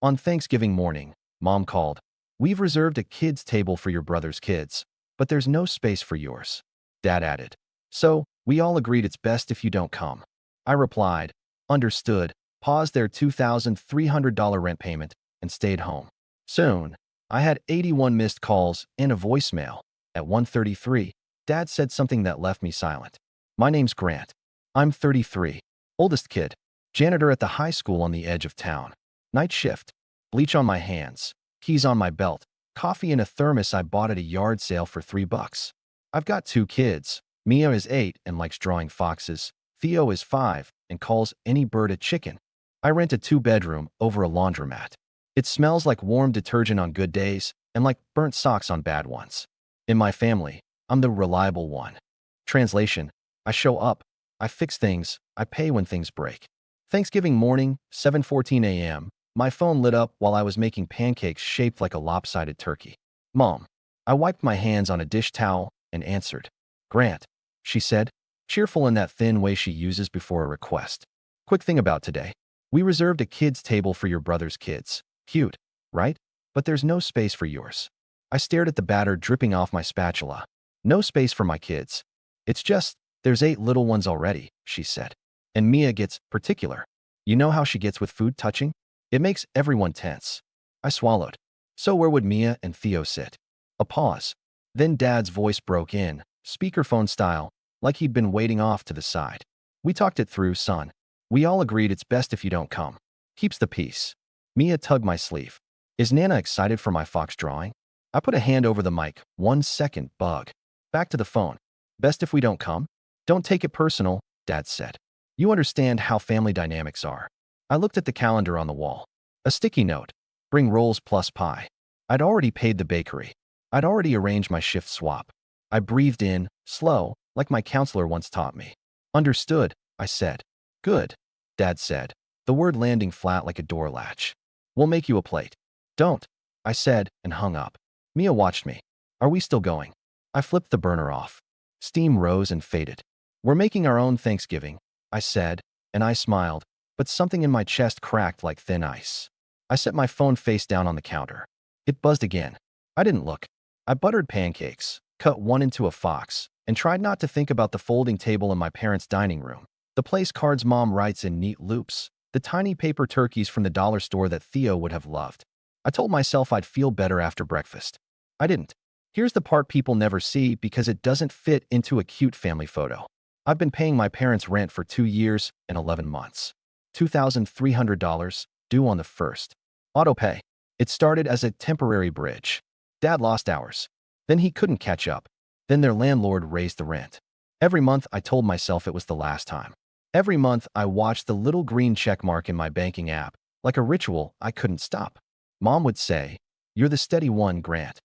On Thanksgiving morning, Mom called. "We've reserved a kids' table for your brother's kids, but there's no space for yours," Dad added. "So, we all agreed it's best if you don't come." I replied, "Understood," paused their $2,300 rent payment, and stayed home. Soon, I had 81 missed calls and a voicemail. At 1:33, Dad said something that left me silent. "My name's Grant. I'm 33. Oldest kid. Janitor at the high school on the edge of town. Night shift. Bleach on my hands. Keys on my belt. Coffee in a thermos I bought at a yard sale for $3. I've got 2 kids. Mia is 8 and likes drawing foxes. Theo is 5 and calls any bird a chicken. I rent a 2-bedroom over a laundromat. It smells like warm detergent on good days and like burnt socks on bad ones. In my family, I'm the reliable one. Translation: I show up, I fix things, I pay when things break. Thanksgiving morning, 7:14 a.m., my phone lit up while I was making pancakes shaped like a lopsided turkey. "Mom." I wiped my hands on a dish towel and answered. "Grant," she said, cheerful in that thin way she uses before a request. "Quick thing about today. We reserved a kids' table for your brother's kids. Cute, right? But there's no space for yours." I stared at the batter dripping off my spatula. "No space for my kids. It's just, there's 8 little ones already," she said. "And Mia gets particular. You know how she gets with food touching? It makes everyone tense." I swallowed. "So where would Mia and Theo sit?" A pause. Then Dad's voice broke in, speakerphone style, like he'd been waiting off to the side. "We talked it through, son. We all agreed it's best if you don't come. Keeps the peace." Mia tugged my sleeve. "Is Nana excited for my fox drawing?" I put a hand over the mic. 1 second, bug. Back to the phone. "Best if we don't come?" "Don't take it personal," Dad said. "You understand how family dynamics are." I looked at the calendar on the wall. A sticky note. "Bring rolls plus pie." I'd already paid the bakery. I'd already arranged my shift swap. I breathed in, slow, like my counselor once taught me. "Understood," I said. "Good," Dad said, the word landing flat like a door latch. "We'll make you a plate." "Don't," I said, and hung up. Mia watched me. "Are we still going?" I flipped the burner off. Steam rose and faded. "We're making our own Thanksgiving," I said, and I smiled, but something in my chest cracked like thin ice. I set my phone face down on the counter. It buzzed again. I didn't look. I buttered pancakes, cut one into a fox, and tried not to think about the folding table in my parents' dining room, the place cards Mom writes in neat loops, the tiny paper turkeys from the dollar store that Theo would have loved. I told myself I'd feel better after breakfast. I didn't. Here's the part people never see because it doesn't fit into a cute family photo. I've been paying my parents' rent for 2 years and 11 months. $2,300, due on the 1st. Autopay. It started as a temporary bridge. Dad lost hours. Then he couldn't catch up. Then their landlord raised the rent. Every month I told myself it was the last time. Every month I watched the little green check mark in my banking app. Like a ritual, I couldn't stop. Mom would say, "You're the steady one, Grant."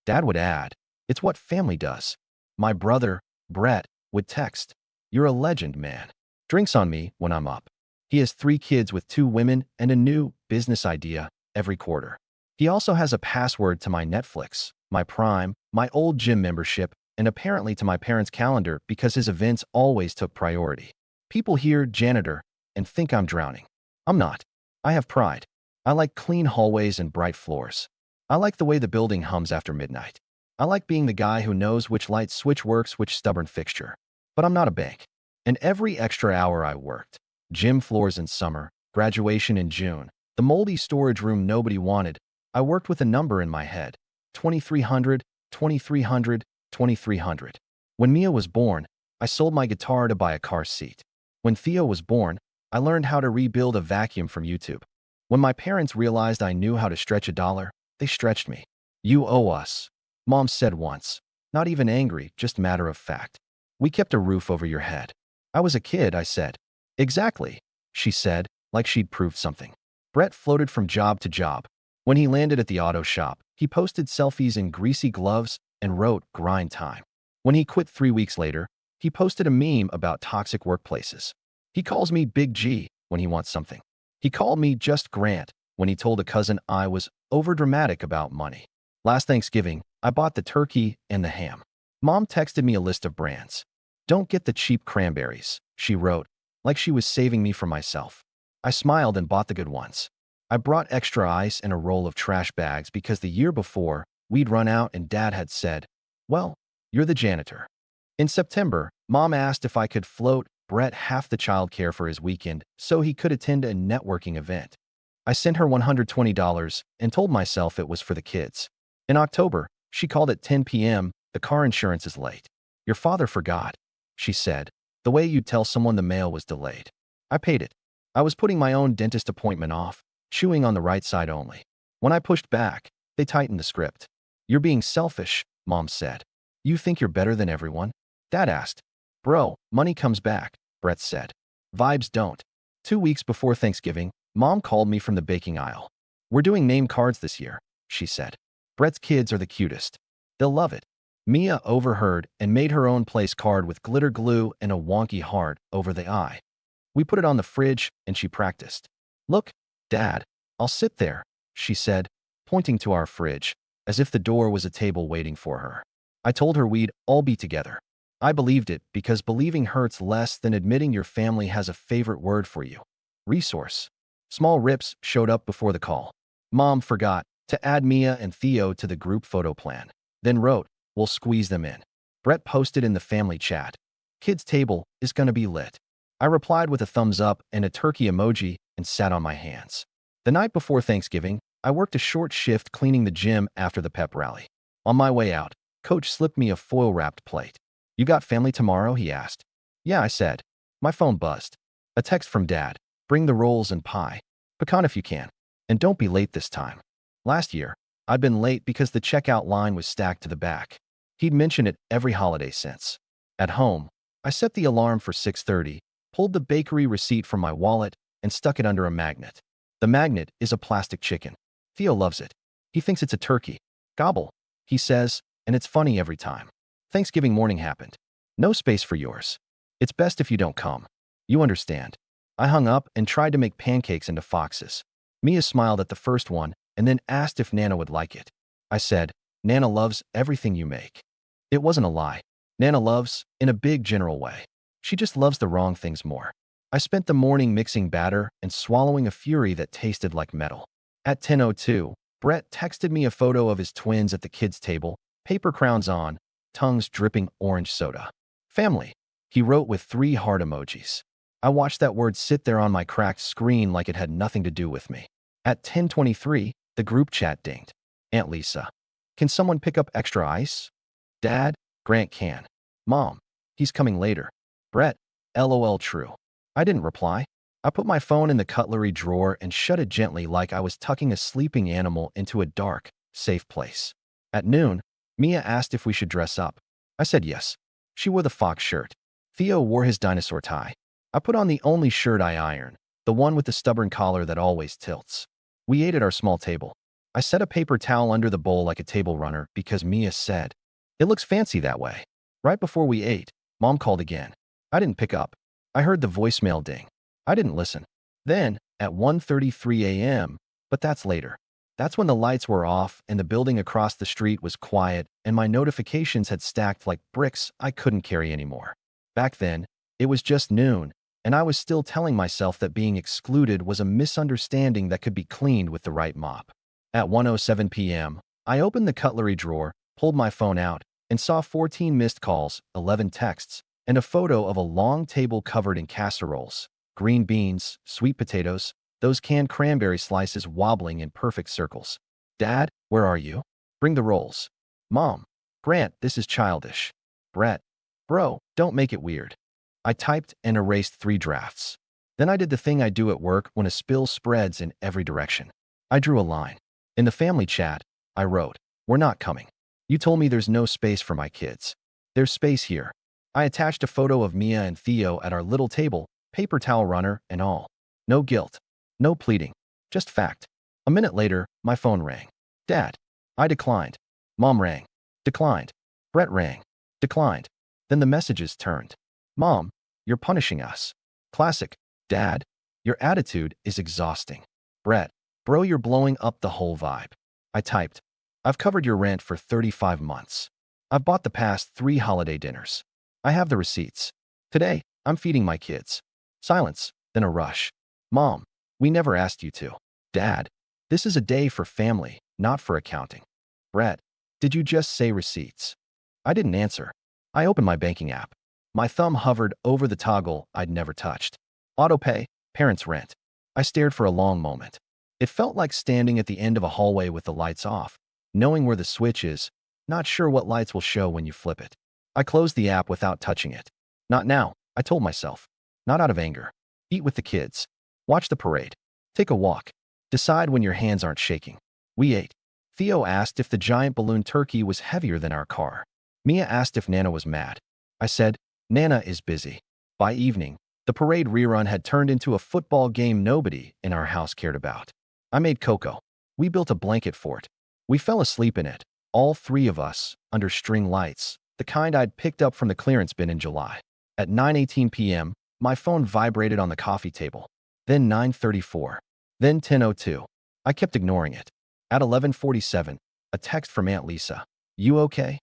Dad would add, "It's what family does." My brother, Brett, would text, "You're a legend, man. Drinks on me when I'm up." He has 3 kids with 2 women and a new business idea every quarter. He also has a password to my Netflix, my Prime, my old gym membership, and apparently to my parents' calendar because his events always took priority. People hear janitor and think I'm drowning. I'm not. I have pride. I like clean hallways and bright floors. I like the way the building hums after midnight. I like being the guy who knows which light switch works which stubborn fixture. But I'm not a bank. And every extra hour I worked, gym floors in summer, graduation in June, the moldy storage room nobody wanted, I worked with a number in my head. 2,300, 2,300, 2,300. When Mia was born, I sold my guitar to buy a car seat. When Theo was born, I learned how to rebuild a vacuum from YouTube. When my parents realized I knew how to stretch a dollar, they stretched me. "You owe us," Mom said once. Not even angry, just matter of fact. "We kept a roof over your head." I was a kid, I said. "Exactly," she said, like she'd proved something. Brett floated from job to job. When he landed at the auto shop, he posted selfies in greasy gloves and wrote "grind time." When he quit 3 weeks later, he posted a meme about toxic workplaces. He calls me Big G when he wants something. He called me just Grant when he told a cousin I was overdramatic about money. Last Thanksgiving, I bought the turkey and the ham. Mom texted me a list of brands. "Don't get the cheap cranberries," she wrote, like she was saving me from myself. I smiled and bought the good ones. I brought extra ice and a roll of trash bags because the year before, we'd run out and Dad had said, "Well, you're the janitor." In September, Mom asked if I could float Brett half the childcare for his weekend so he could attend a networking event. I sent her $120 and told myself it was for the kids. In October, she called at 10 p.m. "The car insurance is late. Your father forgot," she said, the way you'd tell someone the mail was delayed. I paid it. I was putting my own dentist appointment off, chewing on the right side only. When I pushed back, they tightened the script. "You're being selfish," Mom said. "You think you're better than everyone?" Dad asked. "Bro, money comes back," Brett said. "Vibes don't." 2 weeks before Thanksgiving, Mom called me from the baking aisle. "We're doing name cards this year," she said. "Brett's kids are the cutest. They'll love it." Mia overheard and made her own place card with glitter glue and a wonky heart over the eye. We put it on the fridge and she practiced. "Look, Dad, I'll sit there," she said, pointing to our fridge, as if the door was a table waiting for her. I told her we'd all be together. I believed it because believing hurts less than admitting your family has a favorite word for you. Resource. Small rips showed up before the call. Mom forgot to add Mia and Theo to the group photo plan, then wrote, "We'll squeeze them in." Brett posted in the family chat, "Kids' table is gonna be lit." I replied with a thumbs up and a turkey emoji and sat on my hands. The night before Thanksgiving, I worked a short shift cleaning the gym after the pep rally. On my way out, Coach slipped me a foil-wrapped plate. "You got family tomorrow?" he asked. "Yeah," I said. My phone buzzed. A text from Dad. "Bring the rolls and pie. Pecan if you can. And don't be late this time." Last year, I'd been late because the checkout line was stacked to the back. He'd mentioned it every holiday since. At home, I set the alarm for 6:30, pulled the bakery receipt from my wallet, and stuck it under a magnet. The magnet is a plastic chicken. Theo loves it. He thinks it's a turkey. "Gobble," he says, and it's funny every time. Thanksgiving morning happened. "No space for yours. It's best if you don't come. You understand." I hung up and tried to make pancakes into foxes. Mia smiled at the first one and then asked if Nana would like it. I said, "Nana loves everything you make." It wasn't a lie. Nana loves, in a big general way. She just loves the wrong things more. I spent the morning mixing batter and swallowing a fury that tasted like metal. At 10:02, Brett texted me a photo of his twins at the kids' table, paper crowns on, tongues dripping orange soda. "Family," he wrote with 3 heart emojis. I watched that word sit there on my cracked screen like it had nothing to do with me. At 10:23, the group chat dinged. "Aunt Lisa, can someone pick up extra ice?" "Dad, Grant can." "Mom, he's coming later." "Brett, LOL true." I didn't reply. I put my phone in the cutlery drawer and shut it gently like I was tucking a sleeping animal into a dark, safe place. At noon, Mia asked if we should dress up. I said yes. She wore the fox shirt. Theo wore his dinosaur tie. I put on the only shirt I iron, the one with the stubborn collar that always tilts. We ate at our small table. I set a paper towel under the bowl like a table runner because Mia said, "It looks fancy that way." Right before we ate, Mom called again. I didn't pick up. I heard the voicemail ding. I didn't listen. Then, at 1:33 a.m., but that's later. That's when the lights were off and the building across the street was quiet and my notifications had stacked like bricks I couldn't carry anymore. Back then, it was just noon, and I was still telling myself that being excluded was a misunderstanding that could be cleaned with the right mop. At 1:07 p.m., I opened the cutlery drawer, pulled my phone out, and saw 14 missed calls, 11 texts, and a photo of a long table covered in casseroles, green beans, sweet potatoes, those canned cranberry slices wobbling in perfect circles. "Dad, where are you? Bring the rolls." "Mom, Grant, this is childish." "Brett, bro, don't make it weird." I typed and erased 3 drafts. Then I did the thing I do at work when a spill spreads in every direction. I drew a line. In the family chat, I wrote, "We're not coming. You told me there's no space for my kids. There's space here." I attached a photo of Mia and Theo at our little table, paper towel runner and all. No guilt. No pleading. Just fact. A minute later, my phone rang. "Dad." I declined. Mom rang. Declined. Brett rang. Declined. Then the messages turned. "Mom, you're punishing us." Classic. "Dad, your attitude is exhausting." Brett, bro, you're blowing up the whole vibe. I typed, "I've covered your rent for 35 months. I've bought the past 3 holiday dinners. I have the receipts. Today, I'm feeding my kids." Silence, then a rush. "Mom, we never asked you to." Dad, this is a day for family, not for accounting. Brett, did you just say receipts? I didn't answer. I opened my banking app. My thumb hovered over the toggle I'd never touched. Autopay, parents' rent. I stared for a long moment. It felt like standing at the end of a hallway with the lights off, knowing where the switch is, not sure what lights will show when you flip it. I closed the app without touching it. Not now, I told myself. Not out of anger. Eat with the kids. Watch the parade. Take a walk. Decide when your hands aren't shaking. We ate. Theo asked if the giant balloon turkey was heavier than our car. Mia asked if Nana was mad. I said, Nana is busy. By evening, the parade rerun had turned into a football game nobody in our house cared about. I made cocoa. We built a blanket fort. We fell asleep in it, all three of us, under string lights, the kind I'd picked up from the clearance bin in July. At 9:18 p.m., my phone vibrated on the coffee table. Then 9:34. Then 10:02. I kept ignoring it. At 11:47, a text from Aunt Lisa. You okay?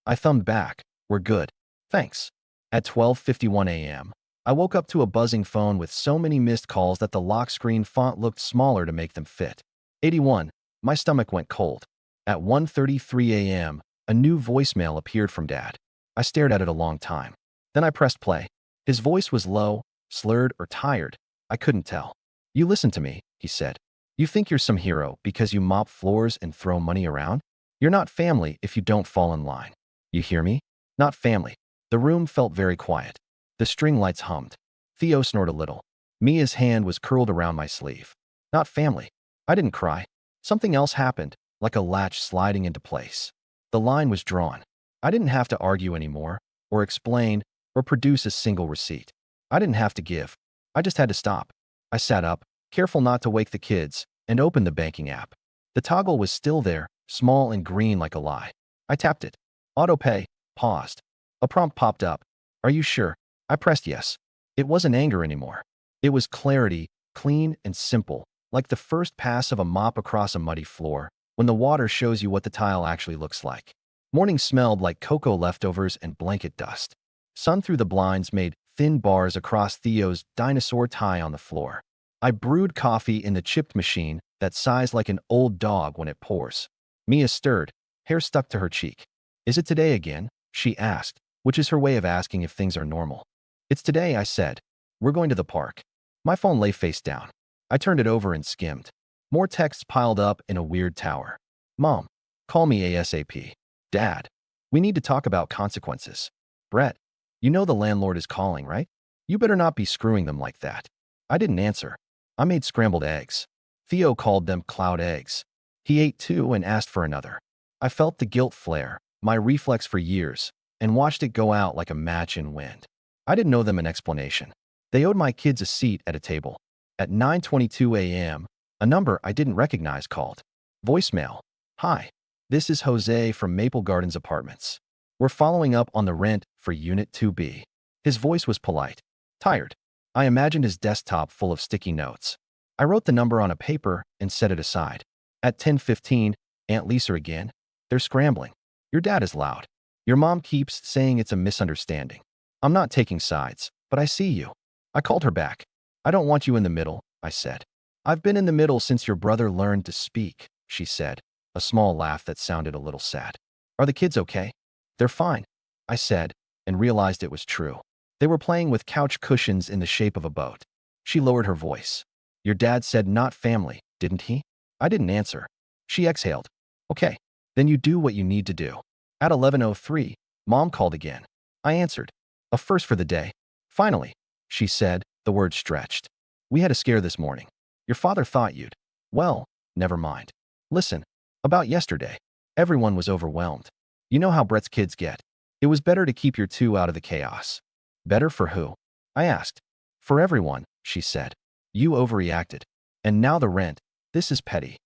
I thumbed back. We're good. Thanks. At 12:51 a.m., I woke up to a buzzing phone with so many missed calls that the lock screen font looked smaller to make them fit. 81. My stomach went cold. At 1:33 a.m., a new voicemail appeared from Dad. I stared at it a long time. Then I pressed play. His voice was low, slurred, or tired. I couldn't tell. You listen to me, he said. You think you're some hero because you mop floors and throw money around? You're not family if you don't fall in line. You hear me? Not family. The room felt very quiet. The string lights hummed. Theo snored a little. Mia's hand was curled around my sleeve. Not family. I didn't cry. Something else happened, like a latch sliding into place. The line was drawn. I didn't have to argue anymore, or explain, or produce a single receipt. I didn't have to give. I just had to stop. I sat up, careful not to wake the kids, and opened the banking app. The toggle was still there, small and green like a lie. I tapped it. Autopay, paused. A prompt popped up. Are you sure? I pressed yes. It wasn't anger anymore. It was clarity, clean and simple, like the first pass of a mop across a muddy floor, when the water shows you what the tile actually looks like. Morning smelled like cocoa leftovers and blanket dust. Sun through the blinds made thin bars across Theo's dinosaur tie on the floor. I brewed coffee in the chipped machine that sighs like an old dog when it pours. Mia stirred, hair stuck to her cheek. Is it today again? She asked, which is her way of asking if things are normal. It's today, I said. We're going to the park. My phone lay face down. I turned it over and skimmed. More texts piled up in a weird tower. Mom, call me ASAP. Dad, we need to talk about consequences. Brett, you know the landlord is calling, right? You better not be screwing them like that. I didn't answer. I made scrambled eggs. Theo called them cloud eggs. He ate two and asked for another. I felt the guilt flare, my reflex for years, and watched it go out like a match in wind. I didn't owe them an explanation. They owed my kids a seat at a table. At 9:22 a.m., a number I didn't recognize called. Voicemail. Hi, this is Jose from Maple Gardens Apartments. We're following up on the rent for Unit 2B. His voice was polite. Tired. I imagined his desktop full of sticky notes. I wrote the number on a paper and set it aside. At 10:15, Aunt Lisa again. They're scrambling. Your dad is loud. Your mom keeps saying it's a misunderstanding. I'm not taking sides, but I see you. I called her back. I don't want you in the middle, I said. I've been in the middle since your brother learned to speak, she said, a small laugh that sounded a little sad. Are the kids okay? They're fine, I said, and realized it was true. They were playing with couch cushions in the shape of a boat. She lowered her voice. Your dad said not family, didn't he? I didn't answer. She exhaled. Okay, then you do what you need to do. At 11:03, Mom called again. I answered. A first for the day. Finally, she said, the words stretched. We had a scare this morning. Your father thought you'd. Well, never mind. Listen, about yesterday. Everyone was overwhelmed. You know how Brett's kids get. It was better to keep your two out of the chaos. Better for who? I asked. For everyone, she said. You overreacted. And now the rent. This is petty.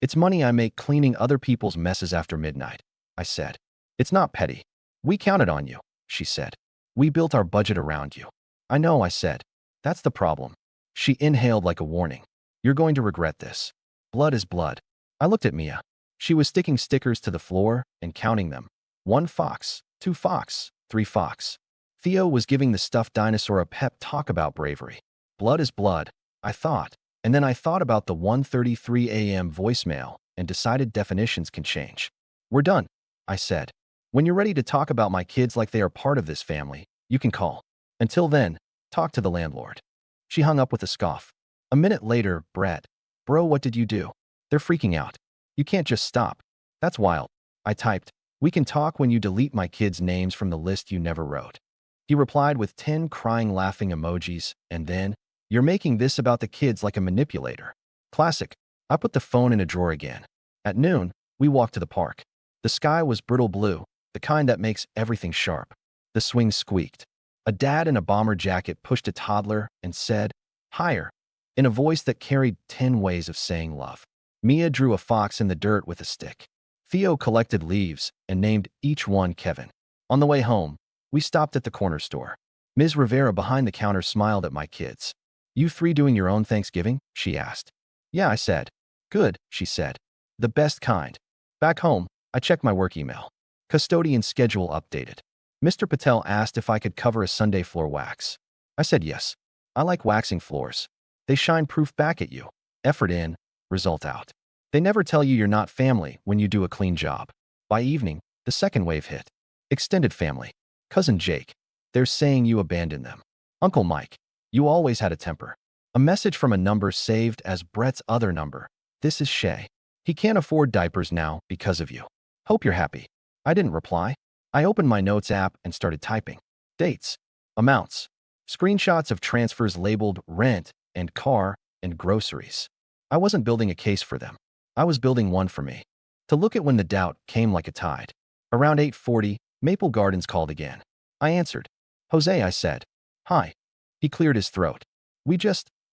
It's money I make cleaning other people's messes after midnight, I said. It's not petty. We counted on you, she said. We built our budget around you. I know, I said. That's the problem. She inhaled like a warning. You're going to regret this. Blood is blood. I looked at Mia. She was sticking stickers to the floor and counting them. 1 fox, 2 fox, 3 fox. Theo was giving the stuffed dinosaur a pep talk about bravery. Blood is blood, I thought. And then I thought about the 1:33 a.m. voicemail and decided definitions can change. We're done, I said. When you're ready to talk about my kids like they are part of this family, you can call. Until then, talk to the landlord. She hung up with a scoff. A minute later, Brett, bro, what did you do? They're freaking out. You can't just stop. That's wild. I typed, we can talk when you delete my kids' names from the list you never wrote. He replied with 10 crying laughing emojis, and then, you're making this about the kids like a manipulator. Classic. I put the phone in a drawer again. At noon, we walked to the park. The sky was brittle blue, the kind that makes everything sharp. The swings squeaked. A dad in a bomber jacket pushed a toddler and said, higher, in a voice that carried 10 ways of saying love. Mia drew a fox in the dirt with a stick. Theo collected leaves and named each one Kevin. On the way home, we stopped at the corner store. Ms. Rivera behind the counter smiled at my kids. You three doing your own Thanksgiving? She asked. Yeah, I said. Good, she said. The best kind. Back home, I checked my work email. Custodian schedule updated. Mr. Patel asked if I could cover a Sunday floor wax. I said yes. I like waxing floors. They shine proof back at you. Effort in, result out. They never tell you you're not family when you do a clean job. By evening, the second wave hit. Extended family. Cousin Jake. They're saying you abandoned them. Uncle Mike. You always had a temper. A message from a number saved as Brett's other number. This is Shay. He can't afford diapers now because of you. Hope you're happy. I didn't reply. I opened my notes app and started typing. Dates. Amounts. Screenshots of transfers labeled rent and car and groceries. I wasn't building a case for them. I was building one for me. To look at when the doubt came like a tide. Around 8:40, Maple Gardens called again. I answered. Jose, I said. Hi. He cleared his throat.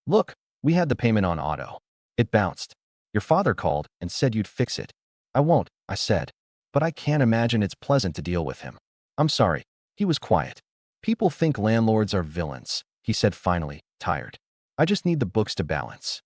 Look, we had the payment on auto. It bounced. Your father called and said you'd fix it. I won't, I said. But I can't imagine it's pleasant to deal with him. I'm sorry. He was quiet. People think landlords are villains, he said finally, tired. I just need the books to balance.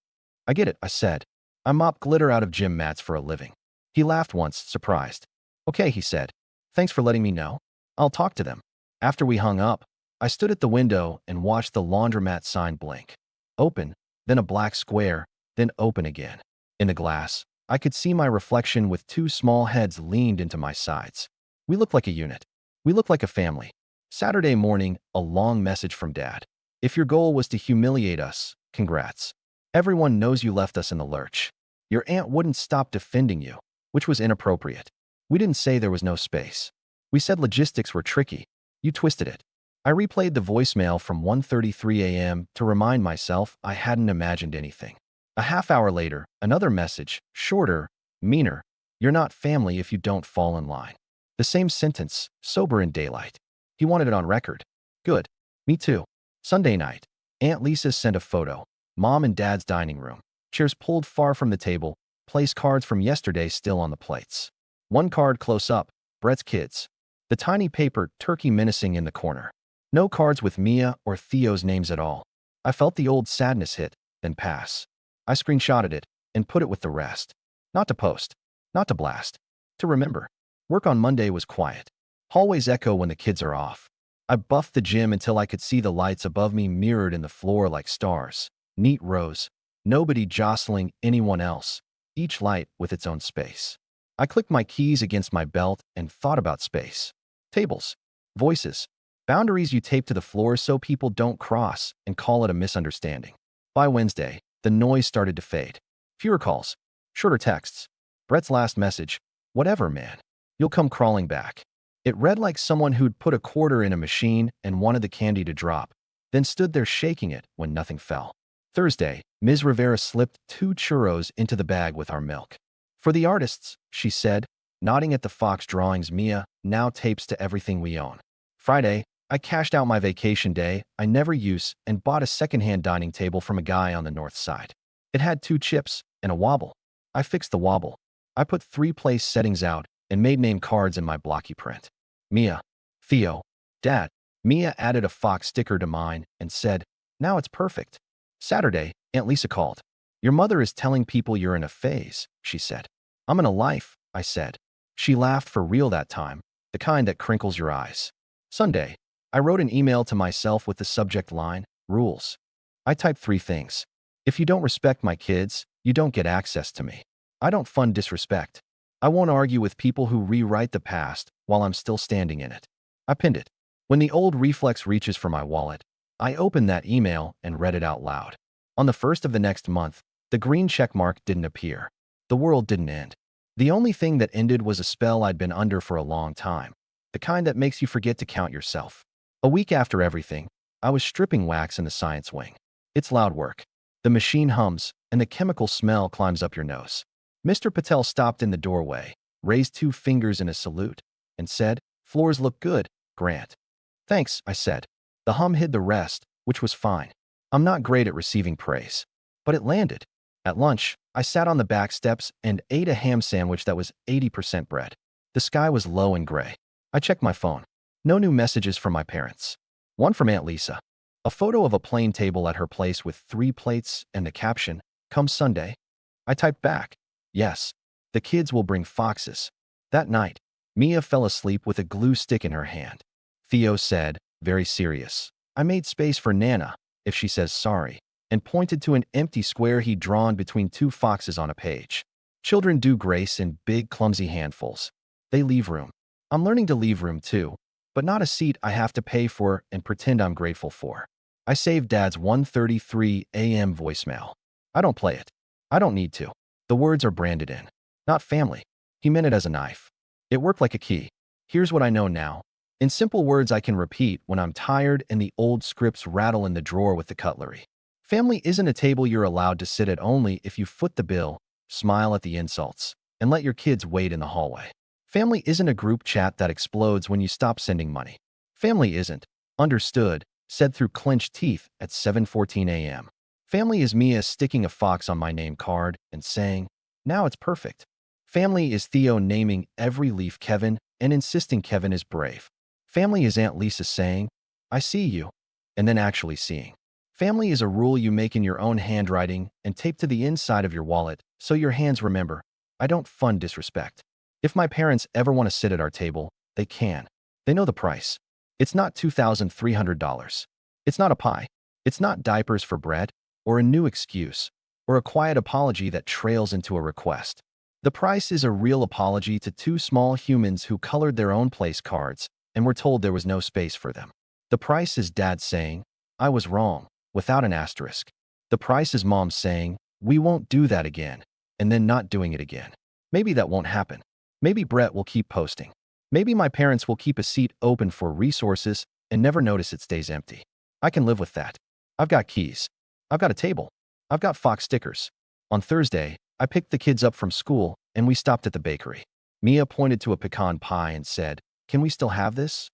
I get it, I said. I mop glitter out of gym mats for a living. He laughed once, surprised. Okay, he said. Thanks for letting me know. I'll talk to them. After we hung up, I stood at the window and watched the laundromat sign blink. Open, then a black square, then open again. In the glass, I could see my reflection with two small heads leaned into my sides. We looked like a unit. We looked like a family. Saturday morning, a long message from Dad. If your goal was to humiliate us, congrats. Everyone knows you left us in the lurch. Your aunt wouldn't stop defending you, which was inappropriate. We didn't say there was no space. We said logistics were tricky. You twisted it. I replayed the voicemail from 1:33 a.m. to remind myself I hadn't imagined anything. A half hour later, another message, shorter, meaner. You're not family if you don't fall in line. The same sentence, sober in daylight. He wanted it on record. Good. Me too. Sunday night. Aunt Lisa sent a photo. Mom and Dad's dining room. Chairs pulled far from the table. Place cards from yesterday still on the plates. One card close up. Brett's kids. The tiny paper turkey menacing in the corner. No cards with Mia or Theo's names at all. I felt the old sadness hit, then pass. I screenshotted it and put it with the rest. Not to post. Not to blast. To remember. Work on Monday was quiet. Hallways echo when the kids are off. I buffed the gym until I could see the lights above me mirrored in the floor like stars. Neat rows. Nobody jostling anyone else. Each light with its own space. I clicked my keys against my belt and thought about space. Tables. Voices. Boundaries you tape to the floor so people don't cross and call it a misunderstanding. By Wednesday, the noise started to fade. Fewer calls. Shorter texts. Brett's last message. Whatever, man. You'll come crawling back. It read like someone who'd put a quarter in a machine and wanted the candy to drop, then stood there shaking it when nothing fell. Thursday, Ms. Rivera slipped 2 churros into the bag with our milk. For the artists, she said, nodding at the Fox drawings Mia now tapes to everything we own. Friday, I cashed out my vacation day I never use and bought a secondhand dining table from a guy on the north side. It had 2 chips and a wobble. I fixed the wobble. I put 3 place settings out and made name cards in my blocky print. Mia, Theo, Dad. Mia added a Fox sticker to mine and said, now it's perfect. Saturday, Aunt Lisa called. Your mother is telling people you're in a phase, she said. I'm in a life, I said. She laughed for real that time, the kind that crinkles your eyes. Sunday, I wrote an email to myself with the subject line, rules. I typed 3 things. If you don't respect my kids, you don't get access to me. I don't fund disrespect. I won't argue with people who rewrite the past while I'm still standing in it. I pinned it. When the old reflex reaches for my wallet, I opened that email and read it out loud. On the 1st of the next month, the green check mark didn't appear. The world didn't end. The only thing that ended was a spell I'd been under for a long time, the kind that makes you forget to count yourself. A week after everything, I was stripping wax in the science wing. It's loud work. The machine hums, and the chemical smell climbs up your nose. Mr. Patel stopped in the doorway, raised 2 fingers in a salute, and said, "Floors look good, Grant." "Thanks," I said. The hum hid the rest, which was fine. I'm not great at receiving praise. But it landed. At lunch, I sat on the back steps and ate a ham sandwich that was 80% bread. The sky was low and gray. I checked my phone. No new messages from my parents. One from Aunt Lisa. A photo of a plain table at her place with 3 plates and the caption, "Come Sunday." I typed back, "Yes, the kids will bring foxes." That night, Mia fell asleep with a glue stick in her hand. Theo said, very serious, "I made space for Nana, if she says sorry," and pointed to an empty square he'd drawn between 2 foxes on a page. Children do grace in big, clumsy handfuls. They leave room. I'm learning to leave room too, but not a seat I have to pay for and pretend I'm grateful for. I saved Dad's 1:33 a.m. voicemail. I don't play it. I don't need to. The words are branded in. Not family. He meant it as a knife. It worked like a key. Here's what I know now. In simple words I can repeat when I'm tired and the old scripts rattle in the drawer with the cutlery. Family isn't a table you're allowed to sit at only if you foot the bill, smile at the insults, and let your kids wait in the hallway. Family isn't a group chat that explodes when you stop sending money. Family isn't, understood, said through clenched teeth at 7:14 a.m. Family is Mia sticking a fox on my name card and saying, "Now it's perfect." Family is Theo naming every leaf Kevin and insisting Kevin is brave. Family is Aunt Lisa saying, "I see you," and then actually seeing. Family is a rule you make in your own handwriting and tape to the inside of your wallet so your hands remember, "I don't fund disrespect." If my parents ever want to sit at our table, they can. They know the price. It's not $2,300. It's not a pie. It's not diapers for bread, or a new excuse, or a quiet apology that trails into a request. The price is a real apology to 2 small humans who colored their own place cards and were told there was no space for them. The price is Dad saying, "I was wrong," without an asterisk. The price is Mom saying, "We won't do that again," and then not doing it again. Maybe that won't happen. Maybe Brett will keep posting. Maybe my parents will keep a seat open for resources and never notice it stays empty. I can live with that. I've got keys. I've got a table. I've got Fox stickers. On Thursday, I picked the kids up from school and we stopped at the bakery. Mia pointed to a pecan pie and said, "Can we still have this?"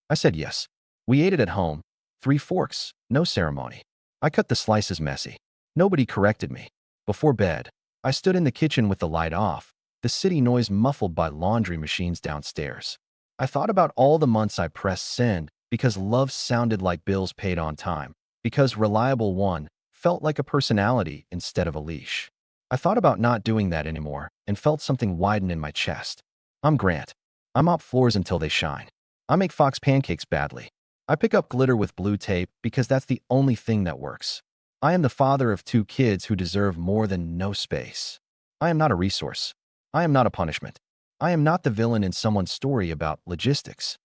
I said yes. We ate it at home. 3 forks, no ceremony. I cut the slices messy. Nobody corrected me. Before bed, I stood in the kitchen with the light off, the city noise muffled by laundry machines downstairs. I thought about all the months I pressed send because love sounded like bills paid on time, because reliable one felt like a personality instead of a leash. I thought about not doing that anymore and felt something widen in my chest. I'm Grant. I mop floors until they shine. I make Fox pancakes badly. I pick up glitter with blue tape because that's the only thing that works. I am the father of 2 kids who deserve more than no space. I am not a resource. I am not a punishment. I am not the villain in someone's story about logistics.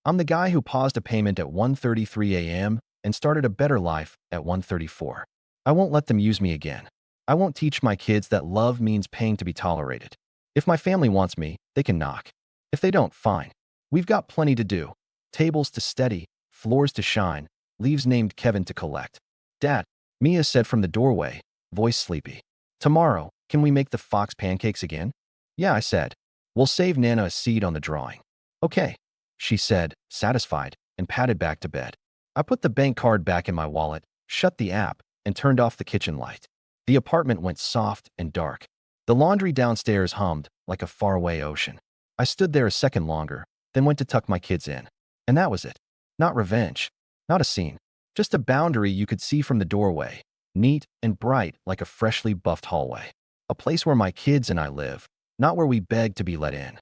I'm the guy who paused a payment at 1:33 a.m. and started a better life at 1:34. I won't let them use me again. I won't teach my kids that love means paying to be tolerated. If my family wants me, they can knock. If they don't, fine. We've got plenty to do. Tables to steady, floors to shine, leaves named Kevin to collect. "Dad," Mia said from the doorway, voice sleepy. "Tomorrow, can we make the Fox pancakes again?" "Yeah," I said. "We'll save Nana a seat on the drawing." "Okay," she said, satisfied, and padded back to bed. I put the bank card back in my wallet, shut the app, and turned off the kitchen light. The apartment went soft and dark. The laundry downstairs hummed like a faraway ocean. I stood there a second longer, then went to tuck my kids in. And that was it. Not revenge. Not a scene. Just a boundary you could see from the doorway, neat and bright like a freshly buffed hallway. A place where my kids and I live, not where we beg to be let in.